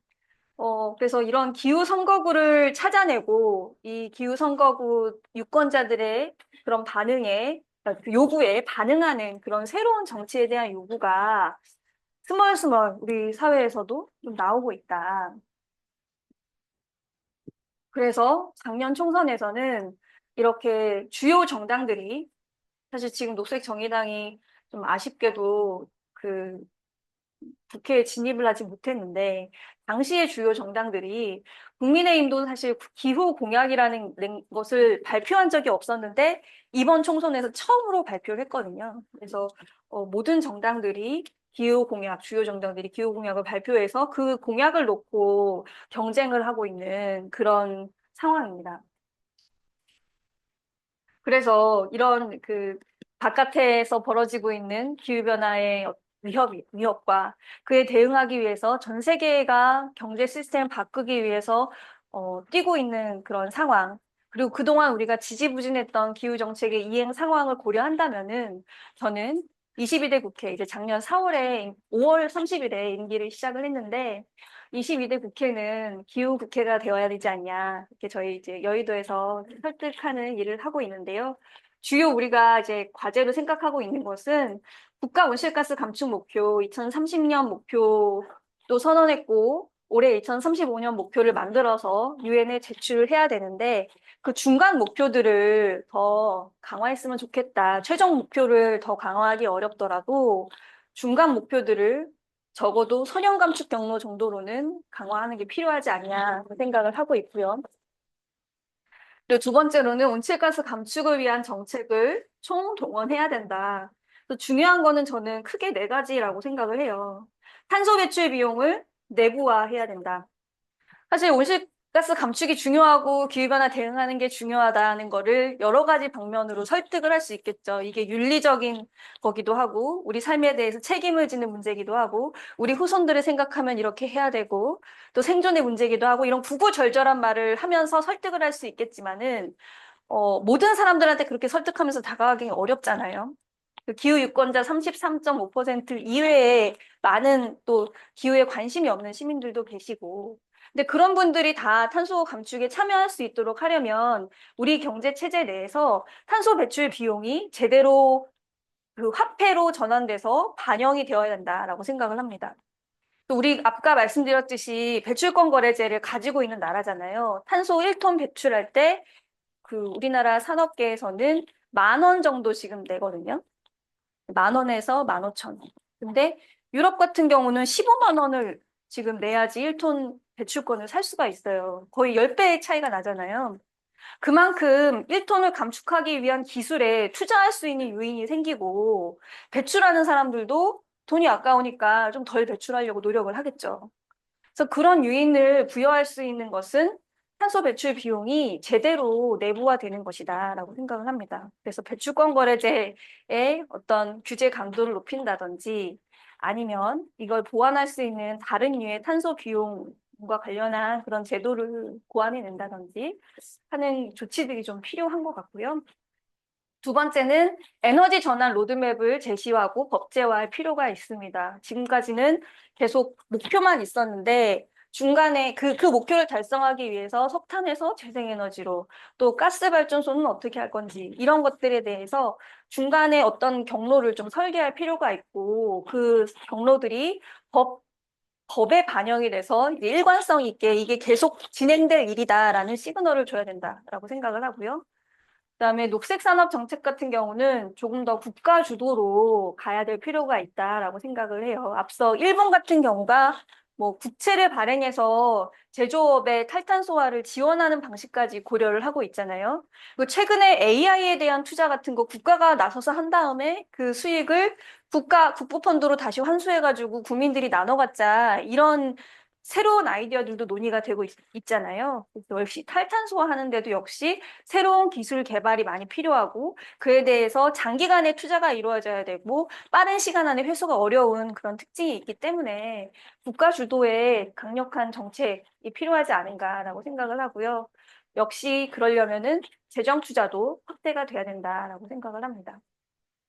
그래서 이런 기후 선거구를 찾아내고 이 기후 선거구 유권자들의 그런 반응에 그 요구에 반응하는 그런 새로운 정치에 대한 요구가 스멀스멀 우리 사회에서도 좀 나오고 있다. 그래서 작년 총선에서는 이렇게 주요 정당들이 사실 지금 녹색정의당이 좀 아쉽게도 그 국회에 진입을 하지 못했는데 당시의 주요 정당들이 국민의힘도 사실 기후 공약이라는 것을 발표한 적이 없었는데 이번 총선에서 처음으로 발표를 했거든요. 그래서 모든 정당들이 기후 공약, 주요 정당들이 기후 공약을 발표해서 그 공약을 놓고 경쟁을 하고 있는 그런 상황입니다. 그래서 이런 그 바깥에서 벌어지고 있는 기후변화의 위협과 그에 대응하기 위해서 전 세계가 경제 시스템을 바꾸기 위해서 뛰고 있는 그런 상황. 그리고 그동안 우리가 지지부진했던 기후 정책의 이행 상황을 고려한다면은 저는 22대 국회 이제 작년 5월 30일에 임기를 시작을 했는데 22대 국회는 기후 국회가 되어야 되지 않냐. 이렇게 저희 이제 여의도에서 설득하는 일을 하고 있는데요. 주요 우리가 이제 과제로 생각하고 있는 것은 국가 온실가스 감축 목표 2030년 목표도 선언했고 올해 2035년 목표를 만들어서 유엔에 제출을 해야 되는데 그 중간 목표들을 더 강화했으면 좋겠다. 최종 목표를 더 강화하기 어렵더라도 중간 목표들을 적어도 선형 감축 경로 정도로는 강화하는 게 필요하지 않냐 생각을 하고 있고요. 그리고 두 번째로는 온실가스 감축을 위한 정책을 총동원해야 된다. 또 중요한 거는 저는 크게 네 가지라고 생각을 해요. 탄소 배출 비용을 내부화해야 된다. 사실 온실가스 감축이 중요하고 기후변화 대응하는 게 중요하다는 거를 여러 가지 방면으로 설득을 할 수 있겠죠. 이게 윤리적인 거기도 하고, 우리 삶에 대해서 책임을 지는 문제이기도 하고, 우리 후손들을 생각하면 이렇게 해야 되고, 또 생존의 문제이기도 하고, 이런 구구절절한 말을 하면서 설득을 할 수 있겠지만은, 모든 사람들한테 그렇게 설득하면서 다가가기 어렵잖아요. 그 기후 유권자 33.5% 이외에 많은 또 기후에 관심이 없는 시민들도 계시고, 근데 그런 분들이 다 탄소 감축에 참여할 수 있도록 하려면 우리 경제 체제 내에서 탄소 배출 비용이 제대로 그 화폐로 전환돼서 반영이 되어야 된다라고 생각을 합니다. 또 우리 아까 말씀드렸듯이 배출권 거래제를 가지고 있는 나라잖아요. 탄소 1톤 배출할 때 그 우리나라 산업계에서는 10,000원 정도 지금 내거든요. 10,000원에서 15,000원. 근데 유럽 같은 경우는 15만 원을 지금 내야지 1톤 배출권을 살 수가 있어요. 거의 10배의 차이가 나잖아요. 그만큼 1톤을 감축하기 위한 기술에 투자할 수 있는 요인이 생기고 배출하는 사람들도 돈이 아까우니까 좀 덜 배출하려고 노력을 하겠죠. 그래서 그런 요인을 부여할 수 있는 것은 탄소 배출 비용이 제대로 내부화되는 것이다라고 생각을 합니다. 그래서 배출권 거래제의 어떤 규제 강도를 높인다든지 아니면 이걸 보완할 수 있는 다른 류의 탄소 비용과 관련한 그런 제도를 고안해낸다든지 하는 조치들이 좀 필요한 것 같고요. 두 번째는 에너지 전환 로드맵을 제시하고 법제화할 필요가 있습니다. 지금까지는 계속 목표만 있었는데 중간에 그 목표를 달성하기 위해서 석탄에서 재생에너지로 또 가스발전소는 어떻게 할 건지 이런 것들에 대해서 중간에 어떤 경로를 좀 설계할 필요가 있고 그 경로들이 법에 반영이 돼서 이제 일관성 있게 이게 계속 진행될 일이다라는 시그널을 줘야 된다라고 생각을 하고요. 그다음에 녹색 산업 정책 같은 경우는 조금 더 국가 주도로 가야 될 필요가 있다라고 생각을 해요. 앞서 일본 같은 경우가 뭐 국채를 발행해서 제조업의 탈탄소화를 지원하는 방식까지 고려를 하고 있잖아요. 그리고 최근에 AI에 대한 투자 같은 거 국가가 나서서 한 다음에 그 수익을 국부펀드로 다시 환수해가지고 국민들이 나눠 갖자 이런 새로운 아이디어들도 논의가 되고 있잖아요. 그래서 역시 탈탄소화 하는데도 역시 새로운 기술 개발이 많이 필요하고 그에 대해서 장기간의 투자가 이루어져야 되고 빠른 시간 안에 회수가 어려운 그런 특징이 있기 때문에 국가 주도의 강력한 정책이 필요하지 않은가라고 생각을 하고요. 역시 그러려면은 재정 투자도 확대가 돼야 된다라고 생각을 합니다.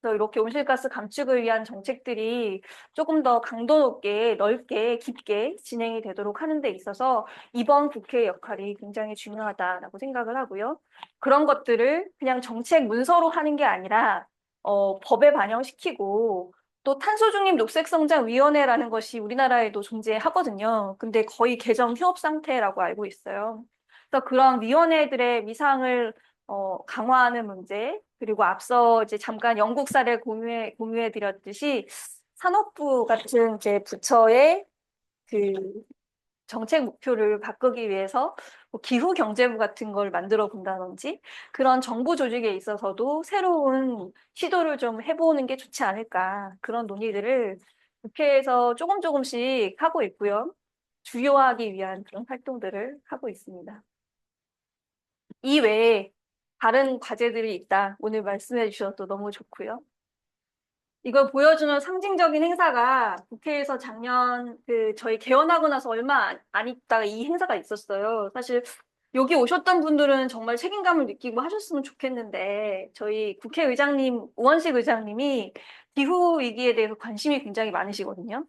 그래서 이렇게 온실가스 감축을 위한 정책들이 조금 더 강도 높게, 넓게, 깊게 진행이 되도록 하는 데 있어서 이번 국회의 역할이 굉장히 중요하다라고 생각을 하고요. 그런 것들을 그냥 정책 문서로 하는 게 아니라 법에 반영시키고 또 탄소중립 녹색성장위원회라는 것이 우리나라에도 존재하거든요. 근데 거의 개정 휴업 상태라고 알고 있어요. 그래서 그런 위원회들의 위상을 강화하는 문제, 그리고 앞서 이제 잠깐 영국 사례를 공유해 드렸듯이 산업부 같은 이제 부처의 그 정책 목표를 바꾸기 위해서 뭐 기후 경제부 같은 걸 만들어 본다든지 그런 정부 조직에 있어서도 새로운 시도를 좀 해보는 게 좋지 않을까 그런 논의들을 국회에서 조금 조금씩 하고 있고요. 주요하기 위한 그런 활동들을 하고 있습니다. 이 외에 다른 과제들이 있다. 오늘 말씀해 주셔서 너무 좋고요. 이걸 보여주는 상징적인 행사가 국회에서 작년 저희 개원하고 나서 얼마 안 있다가 이 행사가 있었어요. 사실 여기 오셨던 분들은 정말 책임감을 느끼고 하셨으면 좋겠는데 저희 국회의장님, 우원식 의장님이 기후 위기에 대해서 관심이 굉장히 많으시거든요.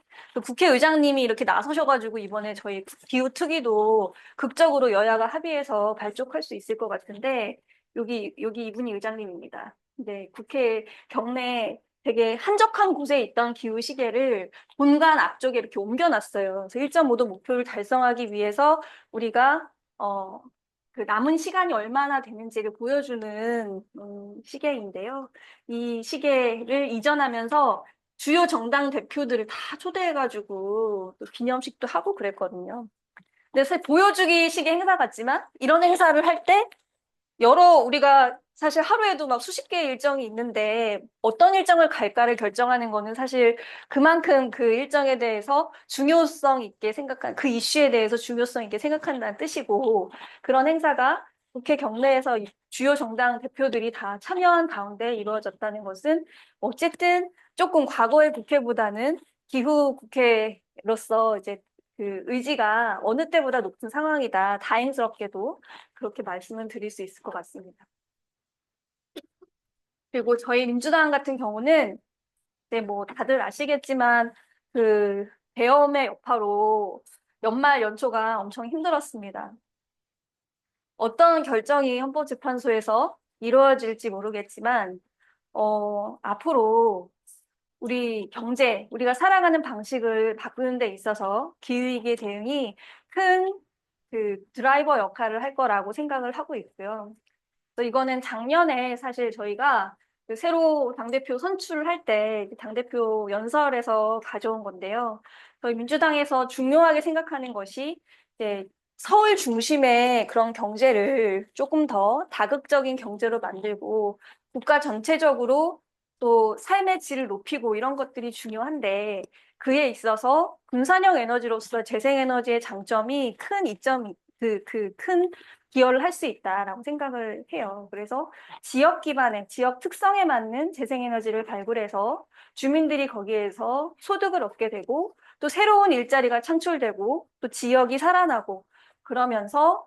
국회의장님이 이렇게 나서셔가지고 이번에 저희 기후 특위도 극적으로 여야가 합의해서 발족할 수 있을 것 같은데 여기 이분이 의장님입니다. 근데 국회 경내 되게 한적한 곳에 있던 기후 시계를 본관 앞쪽에 이렇게 옮겨놨어요. 그래서 1.5도 목표를 달성하기 위해서 우리가 그 남은 시간이 얼마나 되는지를 보여주는 시계인데요. 이 시계를 이전하면서 주요 정당 대표들을 다 초대해가지고 또 기념식도 하고 그랬거든요. 근데 사실 보여주기 식의 행사 같지만 이런 행사를 할 때 우리가 사실 하루에도 막 수십 개의 일정이 있는데 어떤 일정을 갈까를 결정하는 거는 사실 그만큼 그 일정에 대해서 중요성 있게 그 이슈에 대해서 중요성 있게 생각한다는 뜻이고, 그런 행사가 국회 경내에서 이 주요 정당 대표들이 다 참여한 가운데 이루어졌다는 것은 어쨌든 조금 과거의 국회보다는 기후 국회로서 이제 그 의지가 어느 때보다 높은 상황이다. 다행스럽게도 그렇게 말씀을 드릴 수 있을 것 같습니다. 그리고 저희 민주당 같은 경우는 이제 뭐 다들 아시겠지만 그 계엄의 여파로 연말 연초가 엄청 힘들었습니다. 어떤 결정이 헌법재판소에서 이루어질지 모르겠지만 앞으로 우리가 살아가는 방식을 바꾸는 데 있어서 기후위기 대응이 큰 그 드라이버 역할을 할 거라고 생각을 하고 있고요. 그래서 이거는 작년에 사실 저희가 그 새로 당대표 선출할 때 당대표 연설에서 가져온 건데요. 저희 민주당에서 중요하게 생각하는 것이 이제 서울 중심의 그런 경제를 조금 더 다극적인 경제로 만들고 국가 전체적으로 또 삶의 질을 높이고 이런 것들이 중요한데, 그에 있어서 분산형 에너지로서 재생에너지의 장점이 큰 이점이 큰 기여를 할 수 있다라고 생각을 해요. 그래서 지역 기반의, 지역 특성에 맞는 재생에너지를 발굴해서 주민들이 거기에서 소득을 얻게 되고 또 새로운 일자리가 창출되고 또 지역이 살아나고 그러면서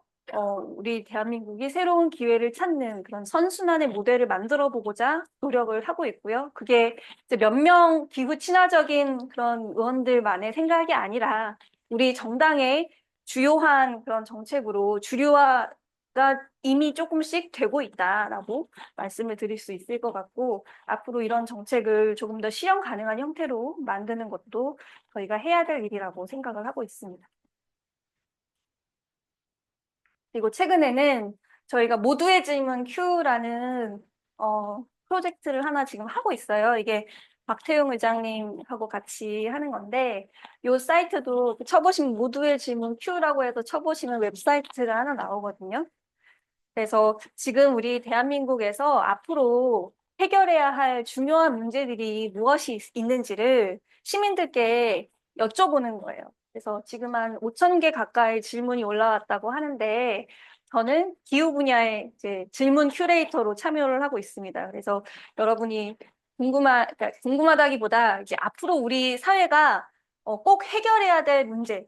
우리 대한민국이 새로운 기회를 찾는 그런 선순환의 모델을 만들어 보고자 노력을 하고 있고요. 그게 이제 몇 명 기후 친화적인 그런 의원들만의 생각이 아니라 우리 정당의 주요한 그런 정책으로 주류화가 이미 조금씩 되고 있다라고 말씀을 드릴 수 있을 것 같고, 앞으로 이런 정책을 조금 더 실현 가능한 형태로 만드는 것도 저희가 해야 될 일이라고 생각을 하고 있습니다. 그리고 최근에는 저희가 모두의 질문 Q라는 프로젝트를 하나 지금 하고 있어요. 이게 박태용 의장님하고 같이 하는 건데, 이 사이트도 쳐보시면 모두의 질문 Q라고 해서 쳐보시면 웹사이트가 하나 나오거든요. 그래서 지금 우리 대한민국에서 앞으로 해결해야 할 중요한 문제들이 무엇이 있는지를 시민들께 여쭤보는 거예요. 그래서 지금 한 5천 개 가까이 질문이 올라왔다고 하는데, 저는 기후 분야의 이제 질문 큐레이터로 참여를 하고 있습니다. 그래서 여러분이 그러니까 궁금하다기보다 이제 앞으로 우리 사회가 꼭 해결해야 될 문제,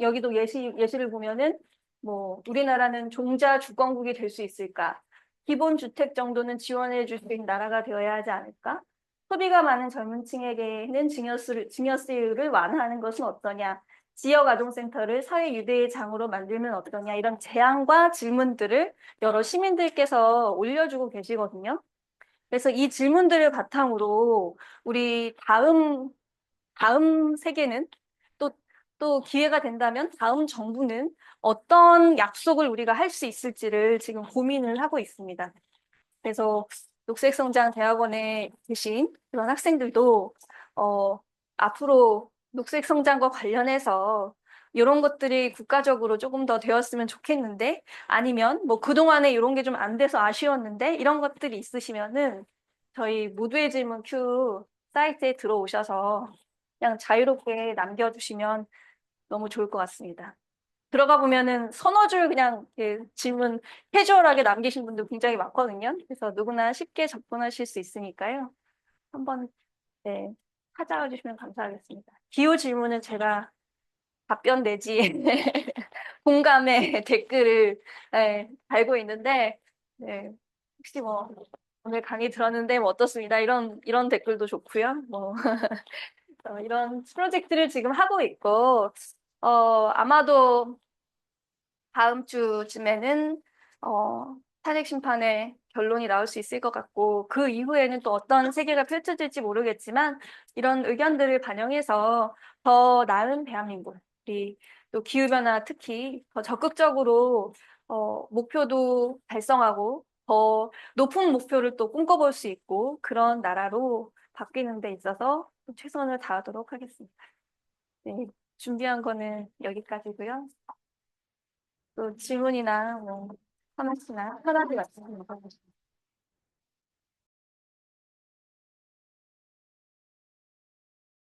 여기도 예시를 보면은 뭐 우리나라는 종자 주권국이 될 수 있을까? 기본 주택 정도는 지원해 줄 수 있는 나라가 되어야 하지 않을까? 소비가 많은 젊은 층에게는 증여세율을 완화하는 것은 어떠냐? 지역 아동센터를 사회 유대의 장으로 만들면 어떠냐? 이런 제안과 질문들을 여러 시민들께서 올려주고 계시거든요. 그래서 이 질문들을 바탕으로 우리 다음 세계는 또 기회가 된다면 다음 정부는 어떤 약속을 우리가 할 수 있을지를 지금 고민을 하고 있습니다. 그래서 녹색성장대학원에 계신 그런 학생들도 앞으로 녹색성장과 관련해서 이런 것들이 국가적으로 조금 더 되었으면 좋겠는데, 아니면 뭐 그동안에 이런 게 좀 안 돼서 아쉬웠는데 이런 것들이 있으시면은 저희 모두의 질문 Q 사이트에 들어오셔서 그냥 자유롭게 남겨주시면 너무 좋을 것 같습니다. 들어가 보면은 서너 줄 그냥 질문 캐주얼하게 남기신 분도 굉장히 많거든요. 그래서 누구나 쉽게 접근하실 수 있으니까요. 한번 네, 찾아와 주시면 감사하겠습니다. 기호 질문은 제가 답변 내지 공감의 댓글을 달고 있는데, 네, 혹시 뭐 오늘 강의 들었는데 뭐 어떻습니다. 이런 댓글도 좋고요. 뭐 이런 프로젝트를 지금 하고 있고, 아마도 다음 주쯤에는 탄핵 심판의 결론이 나올 수 있을 것 같고, 그 이후에는 또 어떤 세계가 펼쳐질지 모르겠지만 이런 의견들을 반영해서 더 나은 대한민국, 우리 또 기후변화 특히 더 적극적으로 목표도 달성하고 더 높은 목표를 또 꿈꿔볼 수 있고 그런 나라로 바뀌는 데 있어서 최선을 다하도록 하겠습니다. 네, 준비한 거는 여기까지고요. 또 질문이나 뭐 하나씩나 편하게 말씀해 주세요.